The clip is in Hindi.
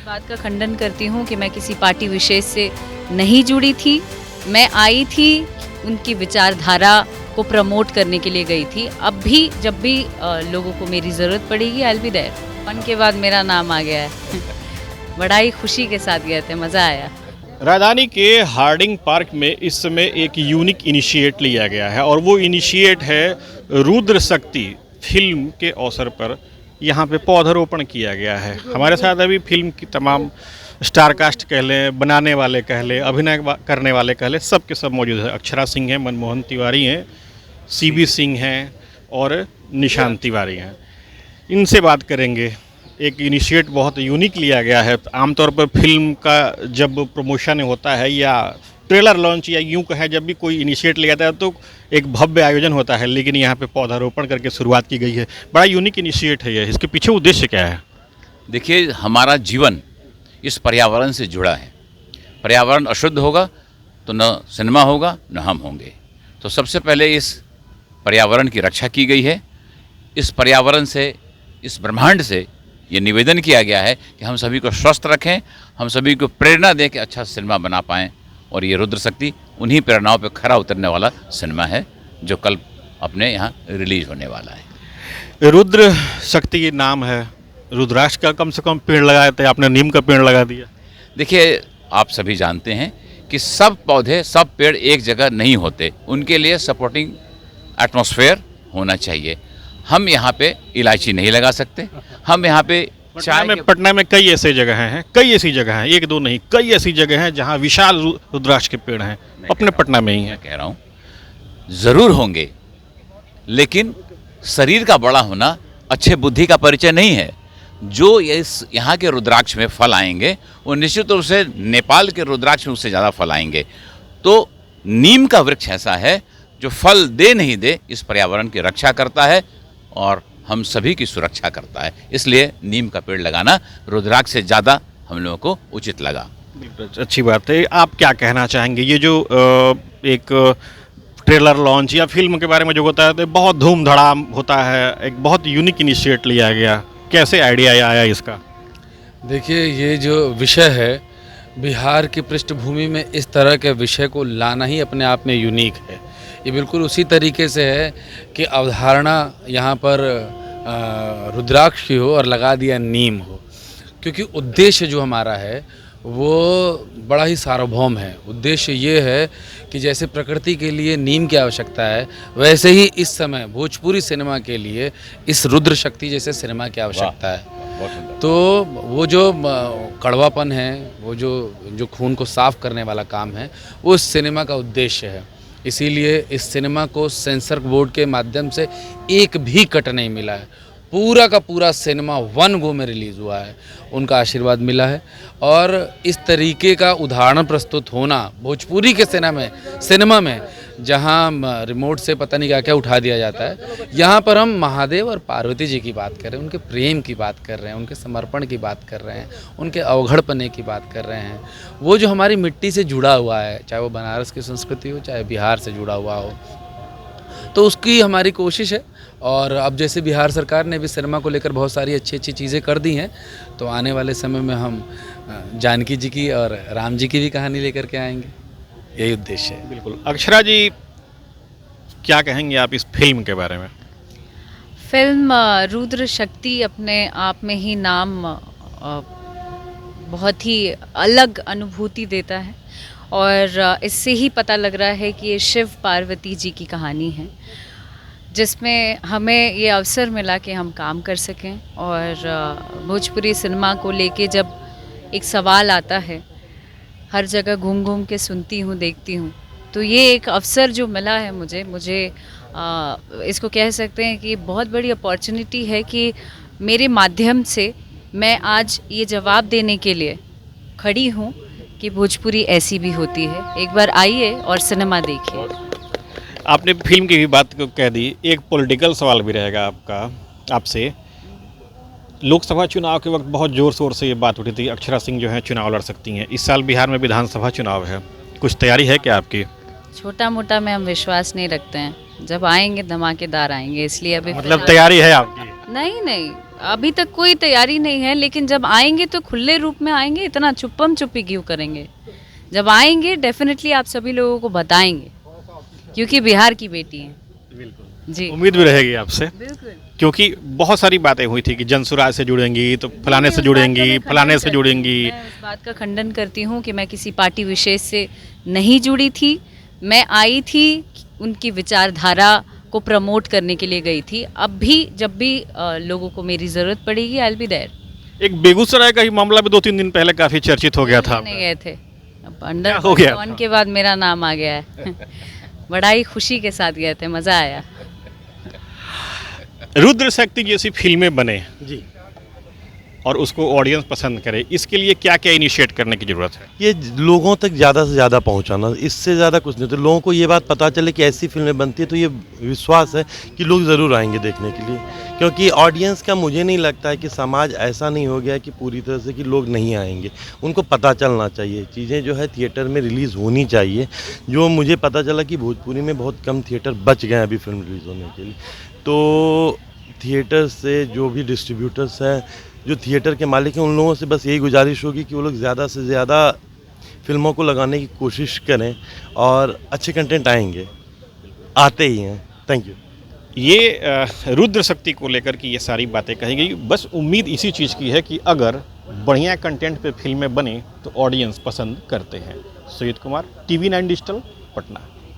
इस बात का खंडन करती हूँ कि मैं किसी पार्टी विशेष से नहीं जुड़ी थी। मैं आई थी उनकी विचारधारा को प्रमोट करने के लिए गई थी। अब भी जब भी लोगों को मेरी ज़रूरत पड़ेगी, I will be there. Fun के बाद मेरा नाम आ गया है। बड़ा ही खुशी के साथ गए थे, मज़ा आया। राजधानी के हार्डिंग पार्क में इस समय एक यूनिक इनिशिएट लिया गया है और वो इनिशिएट है रुद्र शक्ति फिल्म के अवसर पर यहाँ पे पौधारोपण किया गया है। हमारे साथ अभी फिल्म की तमाम स्टार कास्ट कह लें, बनाने वाले कह लें, अभिनय करने वाले कह लें, सब के सब मौजूद है। अक्षरा सिंह हैं, मनमोहन तिवारी हैं, सीबी सिंह हैं और निशांत तिवारी हैं। इनसे बात करेंगे। एक इनिशिएट बहुत यूनिक लिया गया है। आमतौर पर फिल्म का जब प्रमोशन होता है या ट्रेलर लॉन्च या यूं कहें जब भी कोई इनिशिएट लिया जाता है तो एक भव्य आयोजन होता है, लेकिन यहाँ पे पौधारोपण करके शुरुआत की गई है। बड़ा यूनिक इनिशिएट है ये। इसके पीछे उद्देश्य क्या है? देखिए, हमारा जीवन इस पर्यावरण से जुड़ा है। पर्यावरण अशुद्ध होगा तो न सिनेमा होगा न हम होंगे। तो सबसे पहले इस पर्यावरण की रक्षा की गई है। इस पर्यावरण से, इस ब्रह्मांड से ये निवेदन किया गया है कि हम सभी को स्वस्थ रखें, हम सभी को प्रेरणा दें कि अच्छा सिनेमा बना पाएँ। और ये रुद्र शक्ति उन्हीं प्रेरणाओं पर खरा उतरने वाला सिनेमा है जो कल अपने यहाँ रिलीज होने वाला है। रुद्र शक्ति ये नाम है। रुद्राक्ष का कम से कम पेड़ लगाए थे आपने, नीम का पेड़ लगा दिया। देखिए, आप सभी जानते हैं कि सब पौधे, सब पेड़ एक जगह नहीं होते। उनके लिए सपोर्टिंग एटमॉस्फेयर होना चाहिए। हम यहाँ पे इलायची नहीं लगा सकते। हम यहाँ पे पटना में कई ऐसे जगह हैं, कई ऐसी जगह हैं, एक दो नहीं, कई ऐसी जगह हैं जहाँ विशाल रुद्राक्ष के पेड़ हैं। अपने पटना में ही है। कह रहा हूँ ज़रूर होंगे, लेकिन शरीर का बड़ा होना अच्छे बुद्धि का परिचय नहीं है। जो इस यहाँ के रुद्राक्ष में फल आएंगे वो निश्चित रूप से नेपाल के रुद्राक्ष में उससे ज़्यादा फल आएंगे। तो नीम का वृक्ष ऐसा है जो फल दे नहीं दे इस पर्यावरण की रक्षा करता है और हम सभी की सुरक्षा करता है। इसलिए नीम का पेड़ लगाना रुद्राक्ष से ज़्यादा हम लोगों को उचित लगा। अच्छी बात है। आप क्या कहना चाहेंगे? ये जो एक ट्रेलर लॉन्च या फिल्म के बारे में जो होता है तो बहुत धूम धड़ाम होता है, एक बहुत यूनिक इनिशिएट लिया गया। कैसे आइडिया आया इसका? देखिए, ये जो विषय है, बिहार की पृष्ठभूमि में इस तरह के विषय को लाना ही अपने आप में यूनिक है। ये बिल्कुल उसी तरीके से है कि अवधारणा यहाँ पर रुद्राक्ष की हो और लगा दिया नीम हो, क्योंकि उद्देश्य जो हमारा है वो बड़ा ही सार्वभौम है। उद्देश्य ये है कि जैसे प्रकृति के लिए नीम की आवश्यकता है, वैसे ही इस समय भोजपुरी सिनेमा के लिए इस रुद्र शक्ति जैसे सिनेमा की आवश्यकता है। तो वो जो कड़वापन है, वो जो खून को साफ करने वाला काम है, वो इस सिनेमा का उद्देश्य है। इसीलिए इस सिनेमा को सेंसर बोर्ड के माध्यम से एक भी कट नहीं मिला है। पूरा का पूरा सिनेमा 1 गो में रिलीज़ हुआ है। उनका आशीर्वाद मिला है और इस तरीके का उदाहरण प्रस्तुत होना भोजपुरी के सिनेमा में जहां रिमोट से पता नहीं क्या क्या उठा दिया जाता है, यहाँ पर हम महादेव और पार्वती जी की बात कर रहे हैं, उनके प्रेम की बात कर रहे हैं, उनके समर्पण की बात कर रहे हैं, उनके अवघड़पने की बात कर रहे हैं। वो जो हमारी मिट्टी से जुड़ा हुआ है, चाहे वो बनारस की संस्कृति हो, चाहे बिहार से जुड़ा हुआ हो, तो उसकी हमारी कोशिश है। और अब जैसे बिहार सरकार ने भी सिनेमा को लेकर बहुत सारी अच्छी अच्छी चीज़ें कर दी हैं, तो आने वाले समय में हम जानकी जी की और राम जी की भी कहानी लेकर के आएंगे। यही उद्देश्य है। बिल्कुल। अक्षरा जी, क्या कहेंगे आप इस फिल्म के बारे में? फिल्म रुद्र शक्ति अपने आप में ही नाम बहुत ही अलग अनुभूति देता है और इससे ही पता लग रहा है कि ये शिव पार्वती जी की कहानी है, जिसमें हमें ये अवसर मिला कि हम काम कर सकें। और भोजपुरी सिनेमा को लेके जब एक सवाल आता है, हर जगह घूम घूम के सुनती हूँ, देखती हूँ, तो ये एक अवसर जो मिला है मुझे इसको कह सकते हैं कि बहुत बड़ी अपॉर्चुनिटी है कि मेरे माध्यम से मैं आज ये जवाब देने के लिए खड़ी हूँ कि भोजपुरी ऐसी भी होती है। एक बार आइए और सिनेमा देखिए। आपने फिल्म की भी बात कह दी, एक पॉलिटिकल सवाल भी रहेगा आपसे। लोकसभा चुनाव के वक्त बहुत ज़ोर शोर से ये बात उठी थी, अक्षरा सिंह जो हैं चुनाव लड़ सकती हैं। इस साल बिहार में विधानसभा चुनाव है, कुछ तैयारी है क्या आपकी? छोटा मोटा में हम विश्वास नहीं रखते हैं, जब आएंगे धमाकेदार आएंगे, इसलिए अभी मतलब तैयारी है आपकी? नहीं, अभी तक कोई तैयारी नहीं है, लेकिन जब आएंगे तो खुले रूप में आएंगे, इतना छुपम छुपी क्यों करेंगे। जब आएंगे डेफिनेटली आप सभी लोगों को बताएंगे, क्योंकि बिहार की बेटी हैं। बिल्कुल जी उम्मीद भी रहेगी आपसे, बिल्कुल। क्योंकि बहुत सारी बातें हुई थी कि जनसुराज से जुड़ेंगी तो फलाने मैं से उस बात का जुड़ेंगी, मैं फलाने खंडन से करती जुड़ेंगी। हूँ। मैं उस बात का खंडन करती हूँ कि मैं किसी पार्टी विशेष से नहीं जुड़ी थी। मैं आई थी उनकी विचारधारा को प्रमोट करने के लिए गई थी। अब भी जब भी लोगों को मेरी ज़रूरत पड़ेगी, आई विल बी देयर। एक बेगूसराय का ही मामला भी 2-3 दिन पहले काफ़ी चर्चित हो गया था। नहीं गए थे, अब क्या अंडर हो गया वन था? के बाद मेरा नाम आ गया है। बड़ा ही खुशी के साथ गए थे, मज़ा आया। रुद्र शक्ति जैसी फिल्में बने जी, और उसको ऑडियंस पसंद करे, इसके लिए क्या क्या इनिशिएट करने की ज़रूरत है? ये लोगों तक ज़्यादा से ज़्यादा पहुंचाना, इससे ज़्यादा कुछ नहीं। तो लोगों को ये बात पता चले कि ऐसी फिल्में बनती है, तो ये विश्वास है कि लोग ज़रूर आएंगे देखने के लिए। क्योंकि ऑडियंस का मुझे नहीं लगता है कि समाज ऐसा नहीं हो गया है कि पूरी तरह से कि लोग नहीं आएंगे। उनको पता चलना चाहिए, चीज़ें जो है थिएटर में रिलीज़ होनी चाहिए। जो मुझे पता चला कि भोजपुरी में बहुत कम थिएटर बच गए हैं अभी फिल्म रिलीज़ होने के लिए। तो थिएटर से जो भी डिस्ट्रीब्यूटर्स हैं, जो थिएटर के मालिक हैं, उन लोगों से बस यही गुजारिश होगी कि वो लोग ज़्यादा से ज़्यादा फिल्मों को लगाने की कोशिश करें और अच्छे कंटेंट आएंगे, आते ही हैं। Thank you. ये रुद्र शक्ति को लेकर की ये सारी बातें कही गई। बस उम्मीद इसी चीज़ की है कि अगर बढ़िया कंटेंट पे फिल्में बने तो ऑडियंस पसंद करते हैं। Sujeet Kumar, TV9 digital, Patna.